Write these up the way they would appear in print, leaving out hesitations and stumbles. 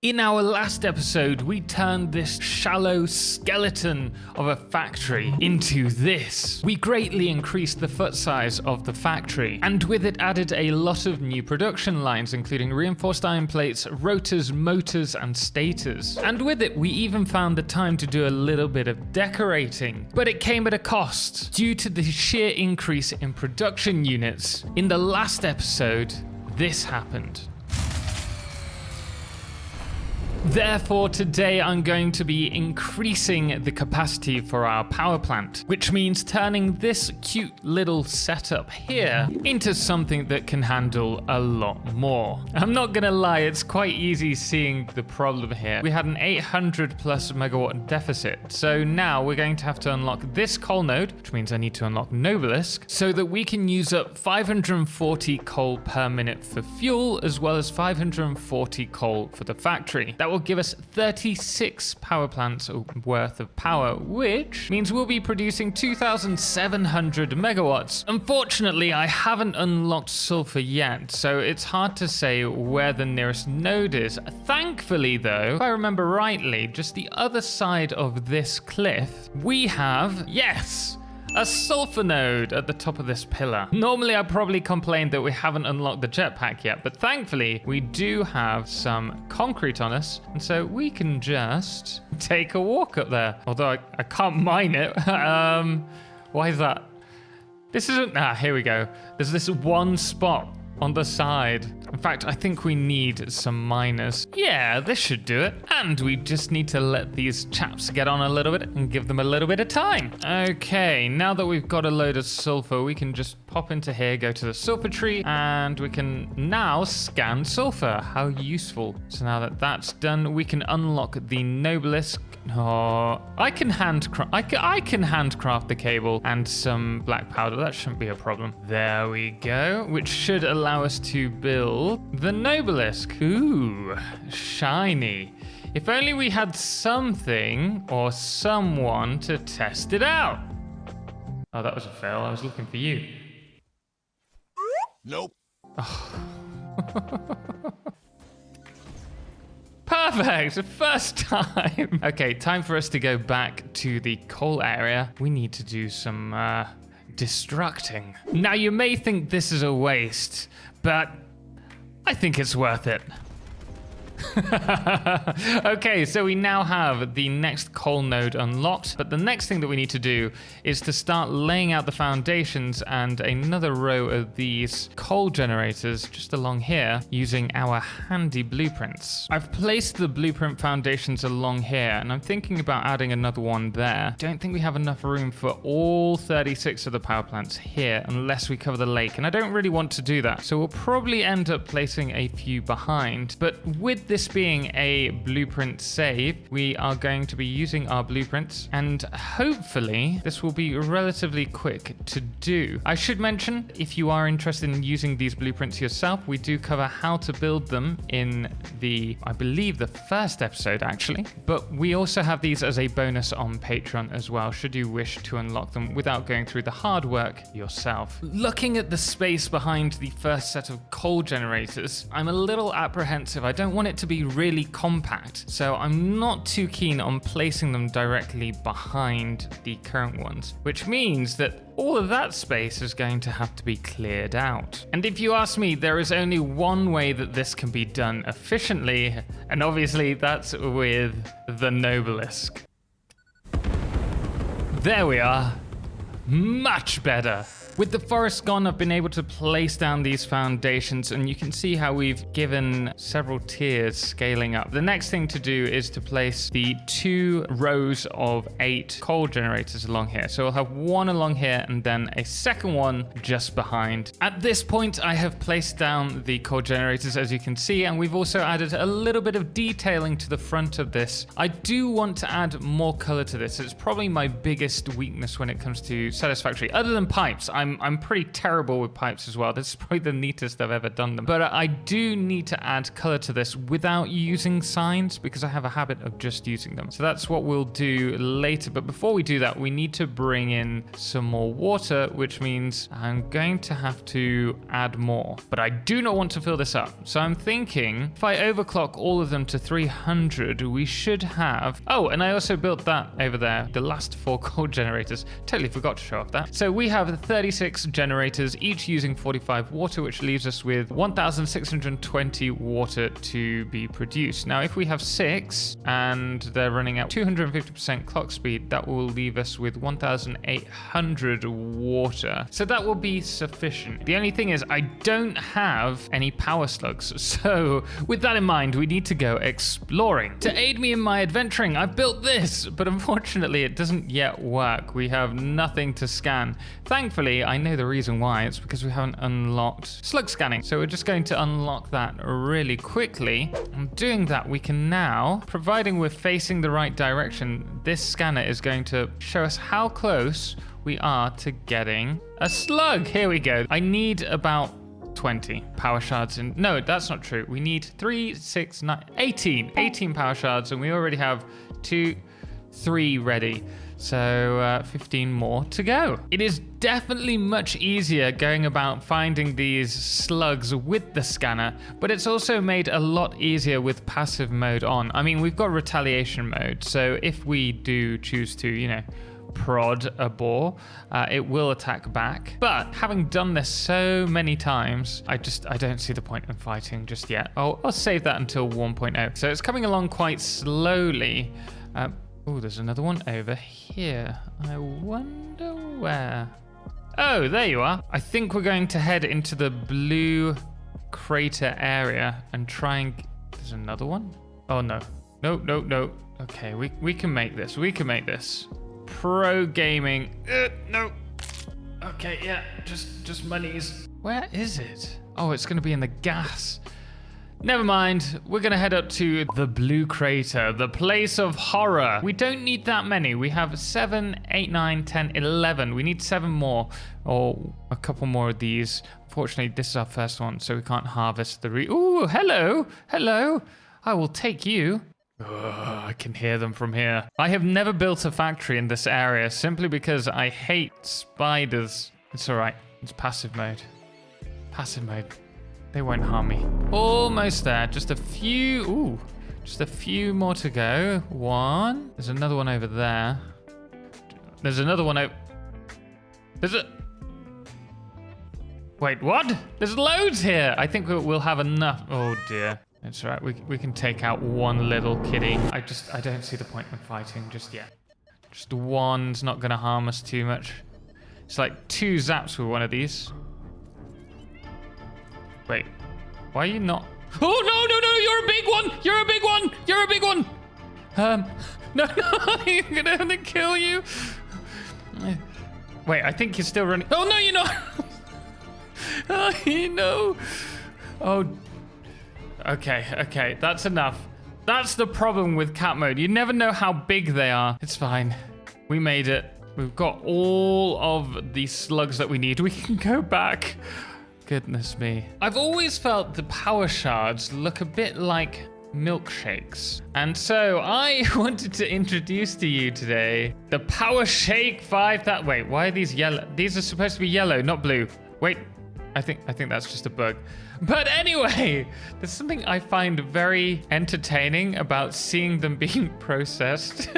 In our last episode, we turned this shallow skeleton of a factory into this. We greatly increased the foot size of the factory, and with it added a lot of new production lines, including reinforced iron plates, rotors, motors, and stators. And with it, we even found the time to do a little bit of decorating. But it came at a cost, due to the sheer increase in production units. In the last episode, this happened. Therefore, today I'm going to be increasing the capacity for our power plant, which means turning this cute little setup here into something that can handle a lot more. I'm not gonna lie, it's quite easy seeing the problem here. We had an 800 plus megawatt deficit, so now we're going to have to unlock this coal node, which means I need to unlock Nobelisk, so that we can use up 540 coal per minute for fuel, as well as 540 coal for the factory. That will give us 36 power plants worth of power, which means we'll be producing 2,700 megawatts. Unfortunately, I haven't unlocked sulfur yet, so it's hard to say where the nearest node is. Thankfully though, if I remember rightly, just the other side of this cliff, we have, yes, a sulfur node at the top of this pillar. Normally I'd probably complain that we haven't unlocked the jetpack yet, but thankfully we do have some concrete on us, and so we can just take a walk up there. Although I can't mine it. Why is that? This isn't, here we go. There's this one spot on the side. In fact, I think we need some miners. Yeah, this should do it. And we just need to let these chaps get on a little bit and give them a little bit of time. Okay, now that we've got a load of sulfur, we can just pop into here, go to the sulfur tree, and we can now scan sulfur. How useful. So now that that's done, we can unlock the Nobelisk. Oh, I can handcraft the cable and some black powder. That shouldn't be a problem. There we go, which should allow us to build the Nobelisk. Ooh, shiny. If only we had something or someone to test it out. Oh, that was a fail. I was looking for you. Nope. Oh. Perfect, first time. Okay, time for us to go back to the coal area. We need to do some destructing. Now you may think this is a waste, but I think it's worth it. Okay, so we now have the next coal node unlocked, but the next thing that we need to do is to start laying out the foundations and another row of these coal generators just along here using our handy blueprints. I've placed the blueprint foundations along here, and I'm thinking about adding another one there. Don't think we have enough room for all 36 of the power plants here unless we cover the lake, and I don't really want to do that, so we'll probably end up placing a few behind. But with this being a blueprint save, we are going to be using our blueprints, and hopefully this will be relatively quick to do. I should mention, if you are interested in using these blueprints yourself, we do cover how to build them in the, I believe, the first episode actually, but we also have these as a bonus on Patreon as well, should you wish to unlock them without going through the hard work yourself. Looking at the space behind the first set of coal generators, I'm a little apprehensive. I don't want it to be really compact, so I'm not too keen on placing them directly behind the current ones, which means that all of that space is going to have to be cleared out. And if you ask me, there is only one way that this can be done efficiently, and obviously that's with the Nobelisk. There we are. Much better. With the forest gone, I've been able to place down these foundations, and you can see how we've given several tiers scaling up. The next thing to do is to place the 2 rows of 8 coal generators along here. So we'll have one along here and then a second one just behind. At this point, I have placed down the coal generators, as you can see, and we've also added a little bit of detailing to the front of this. I do want to add more color to this. It's probably my biggest weakness when it comes to Satisfactory. Other than pipes, I'm pretty terrible with pipes as well. This is probably the neatest I've ever done them. But I do need to add color to this without using signs because I have a habit of just using them. So that's what we'll do later. But before we do that, we need to bring in some more water, which means I'm going to have to add more. But I do not want to fill this up. So I'm thinking if I overclock all of them to 300, we should have... Oh, and I also built that over there, the last 4 coal generators. Totally forgot to show off that. So we have 36 generators, each using 45 water, which leaves us with 1,620 water to be produced. Now, if we have 6 and they're running at 250% clock speed, that will leave us with 1,800 water. So that will be sufficient. The only thing is I don't have any power slugs. So with that in mind, we need to go exploring. To aid me in my adventuring, I've built this, but unfortunately it doesn't yet work. We have nothing to scan. Thankfully, I know the reason why. It's because we haven't unlocked slug scanning. So we're just going to unlock that really quickly. And doing that, we can now, providing we're facing the right direction, this scanner is going to show us how close we are to getting a slug. Here we go. I need about 20 power shards in. No, that's not true. We need 3, 6, 9, 18 power shards, and we already have 2, 3 ready. So 15 more to go. It is definitely much easier going about finding these slugs with the scanner, but it's also made a lot easier with passive mode on. I mean, we've got retaliation mode, so if we do choose to, you know, prod a boar, it will attack back. But having done this so many times, I don't see the point in fighting just yet. I'll save that until 1.0. So it's coming along quite slowly. Oh, there's another one over here. I wonder where. Oh, there you are. I think we're going to head into the blue crater area and try and... There's another one? Oh, no. No. Okay, we can make this. We can make this. Pro gaming. No. Okay, yeah, just monies. Where is it? Oh, it's going to be in the gas. Never mind, we're going to head up to the blue crater, the place of horror. We don't need that many. We have 7, 8, 9, 10, 11. We need 7 more, or a couple more of these. Unfortunately, this is our first one, so we can't harvest the Ooh, hello. I will take you. I can hear them from here. I have never built a factory in this area simply because I hate spiders. It's all right. It's passive mode. Passive mode. They won't harm me. Almost there. Just a few. Ooh, just a few more to go. 1. There's another one over there. There's another one over. Wait, what? There's loads here. I think we'll have enough. Oh dear. It's all right. We can take out one little kitty. I don't see the point in fighting just yet. Just one's not going to harm us too much. It's like 2 zaps with one of these. Wait, why are you not? Oh, no, you're a big one. You're a big one. No, I'm going to kill you. Wait, I think you're still running. Oh, no, you're not. Oh, no. Oh, okay, that's enough. That's the problem with cat mode. You never know how big they are. It's fine. We made it. We've got all of the slugs that we need. We can go back. Goodness me. I've always felt the power shards look a bit like milkshakes. And so I wanted to introduce to you today the Power Shake 5. Wait, why are these yellow? These are supposed to be yellow, not blue. Wait, I think that's just a bug. But anyway, there's something I find very entertaining about seeing them being processed.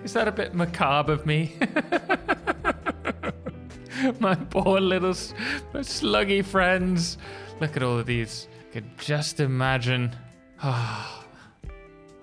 Is that a bit macabre of me? My poor little sluggy friends. Look at all of these. I could just imagine.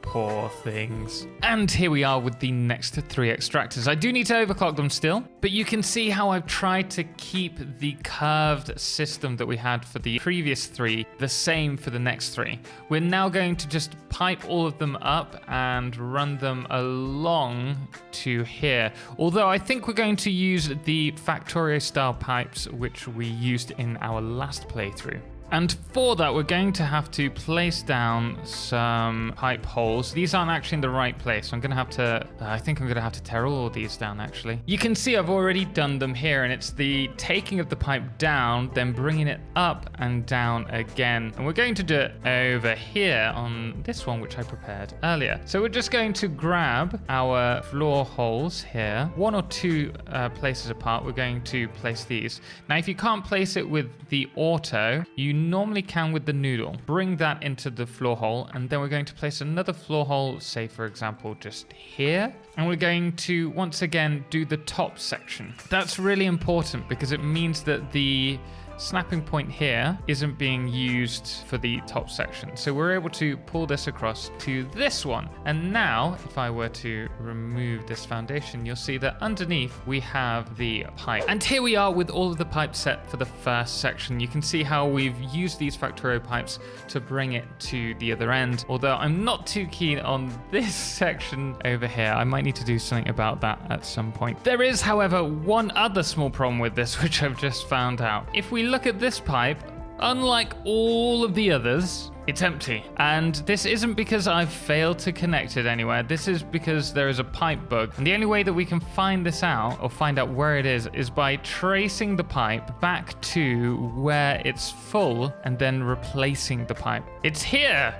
Poor things. And here we are with the next 3 extractors. I do need to overclock them still, but you can see how I've tried to keep the curved system that we had for the previous 3 the same for the next 3. We're now going to just pipe all of them up and run them along to here. Although I think we're going to use the Factorio style pipes which we used in our last playthrough. And for that, we're going to have to place down some pipe holes. These aren't actually in the right place. I'm going to have to, I think I'm going to have to tear all of these down actually. You can see I've already done them here, and it's the taking of the pipe down, then bringing it up and down again. And we're going to do it over here on this one, which I prepared earlier. So we're just going to grab our floor holes here, 1 or 2 places apart. We're going to place these. Now, if you can't place it with the auto, you normally can with the noodle. Bring that into the floor hole, and then we're going to place another floor hole, say for example, just here. And we're going to, once again, do the top section. That's really important because it means that the snapping point here isn't being used for the top section. So we're able to pull this across to this one. And now, if I were to remove this foundation, you'll see that underneath we have the pipe. And here we are with all of the pipes set for the first section. You can see how we've used these Factorio pipes to bring it to the other end. Although I'm not too keen on this section over here. I might need to do something about that at some point. There is, however, one other small problem with this, which I've just found out. If we look at this pipe, unlike all of the others, it's empty. And this isn't because I've failed to connect it anywhere. This is because there is a pipe bug. And the only way that we can find this out, or find out where it is by tracing the pipe back to where it's full and then replacing the pipe. It's here.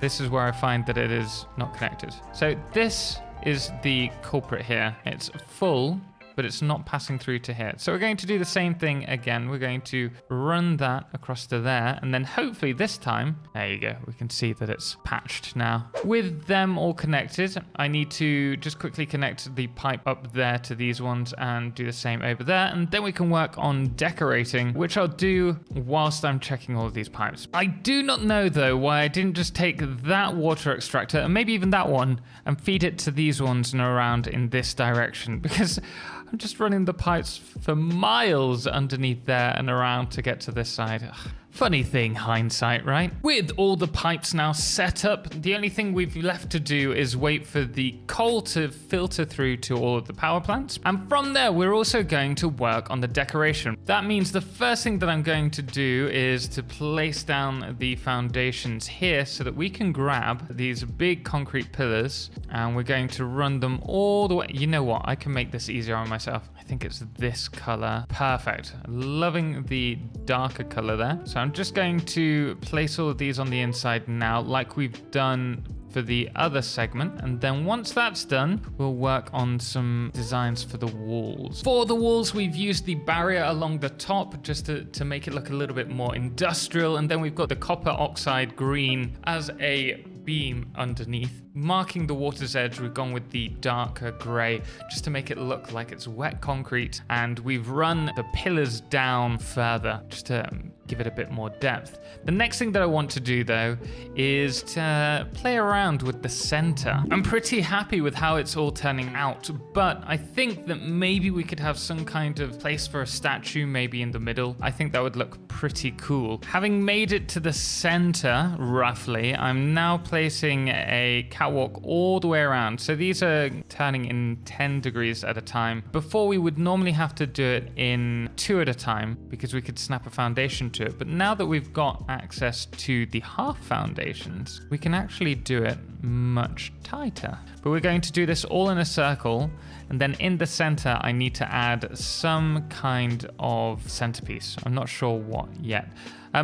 This is where I find that it is not connected. So this is the culprit here. It's full, but it's not passing through to here. So we're going to do the same thing again. We're going to run that across to there, and then hopefully this time, there you go, we can see that it's patched now. With them all connected, I need to just quickly connect the pipe up there to these ones and do the same over there, and then we can work on decorating, which I'll do whilst I'm checking all of these pipes. I do not know though why I didn't just take that water extractor, and maybe even that one, and feed it to these ones and around in this direction, because I'm just running the pipes for miles underneath there and around to get to this side. Ugh. Funny thing, hindsight, right? With all the pipes now set up, the only thing we've left to do is wait for the coal to filter through to all of the power plants. And from there, we're also going to work on the decoration. That means the first thing that I'm going to do is to place down the foundations here so that we can grab these big concrete pillars, and we're going to run them all the way. You know what? I can make this easier on myself. I think it's this color. Perfect. Loving the darker color there. So I'm just going to place all of these on the inside now, like we've done for the other segment. And then once that's done, we'll work on some designs for the walls. For the walls, we've used the barrier along the top just to make it look a little bit more industrial. And then we've got the copper oxide green as a beam underneath. Marking the water's edge, we've gone with the darker grey just to make it look like it's wet concrete, and we've run the pillars down further just to give it a bit more depth. The next thing that I want to do though is to play around with the center. I'm pretty happy with how it's all turning out, but I think that maybe we could have some kind of place for a statue maybe in the middle. I think that would look pretty cool. Having made it to the center roughly, I'm now placing a catwalk all the way around. So these are turning in 10 degrees at a time. Before we would normally have to do it in 2 at a time because we could snap a foundation to it. But now that we've got access to the half foundations, we can actually do it much tighter. But we're going to do this all in a circle, and then in the center I need to add some kind of centerpiece. I'm not sure what yet.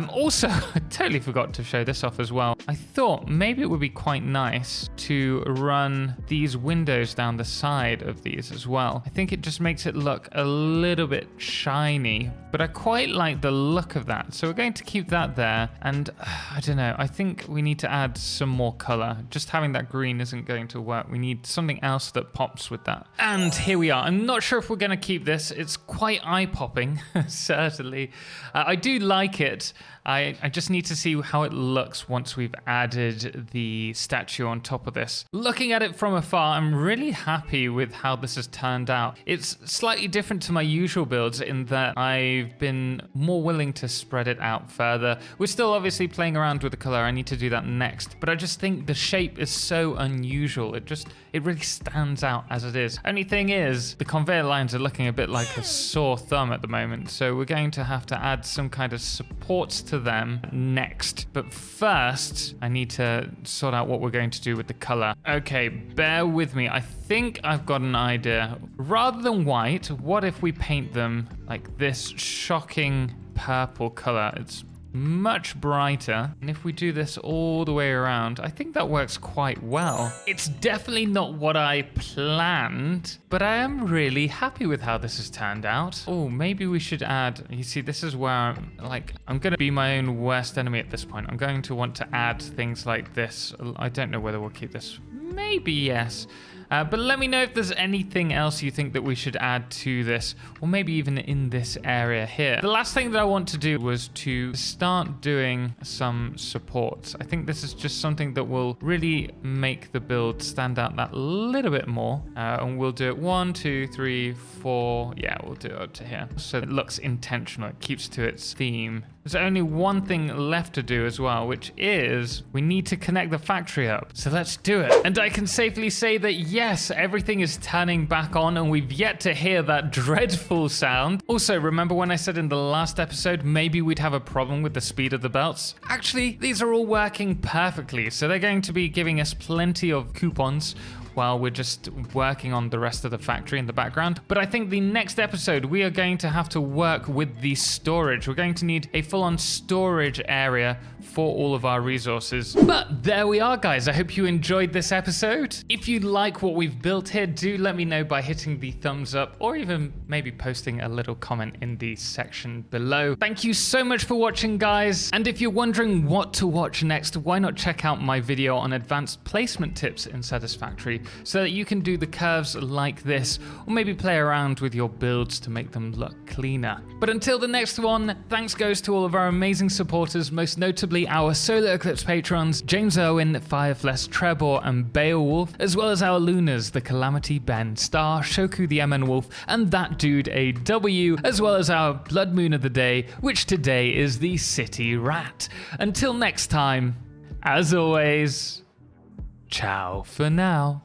Also, I totally forgot to show this off as well. I thought maybe it would be quite nice to run these windows down the side of these as well. I think it just makes it look a little bit shiny, but I quite like the look of that. So we're going to keep that there. And I don't know, I think we need to add some more color. Just having that green isn't going to work. We need something else that pops with that. And here we are. I'm not sure if we're going to keep this. It's quite eye-popping, certainly. I do like it. I just need to see how it looks once we've added the statue on top of this. Looking at it from afar, I'm really happy with how this has turned out. It's slightly different to my usual builds in that I've been more willing to spread it out further. We're still obviously playing around with the color. I need to do that next. But I just think the shape is so unusual. It really stands out as it is. Only thing is, the conveyor lines are looking a bit like a sore thumb at the moment. So we're going to have to add some kind of support supports to them next. But first, I need to sort out what we're going to do with the color. Okay, bear with me. I think I've got an idea. Rather than white, what if we paint them like this shocking purple color? It's much brighter. And if we do this all the way around, I think that works quite well. It's definitely not what I planned, but I am really happy with how this has turned out. Oh, maybe we should add, you see, this is where I'm gonna be my own worst enemy at this point. I'm going to want to add things like this. I don't know whether we'll keep this. Maybe yes. But let me know if there's anything else you think that we should add to this, or maybe even in this area here. The last thing that I want to do was to start doing some supports. I think this is just something that will really make the build stand out that little bit more. And we'll do it 1, 2, 3, 4. Yeah, we'll do it up to here. So it looks intentional. It keeps to its theme. There's only one thing left to do as well, which is we need to connect the factory up. So let's do it. And I can safely say that yes, everything is turning back on and we've yet to hear that dreadful sound. Also, remember when I said in the last episode, maybe we'd have a problem with the speed of the belts? Actually, these are all working perfectly. So they're going to be giving us plenty of coupons while we're just working on the rest of the factory in the background. But I think the next episode, we are going to have to work with the storage. We're going to need a full-on storage area for all of our resources. But there we are, guys. I hope you enjoyed this episode. If you like what we've built here, do let me know by hitting the thumbs up or even maybe posting a little comment in the section below. Thank you so much for watching, guys. And if you're wondering what to watch next, why not check out my video on advanced placement tips in Satisfactory, so that you can do the curves like this, or maybe play around with your builds to make them look cleaner. But until the next one, thanks goes to all of our amazing supporters, most notably our Solar Eclipse patrons, James Owen, Fireflesh, Trebor, and Beowulf, as well as our Lunars, the Calamity, Ben, Star, Shoku the MN Wolf, and that dude AW, as well as our Blood Moon of the day, which today is the City Rat. Until next time, as always, ciao for now.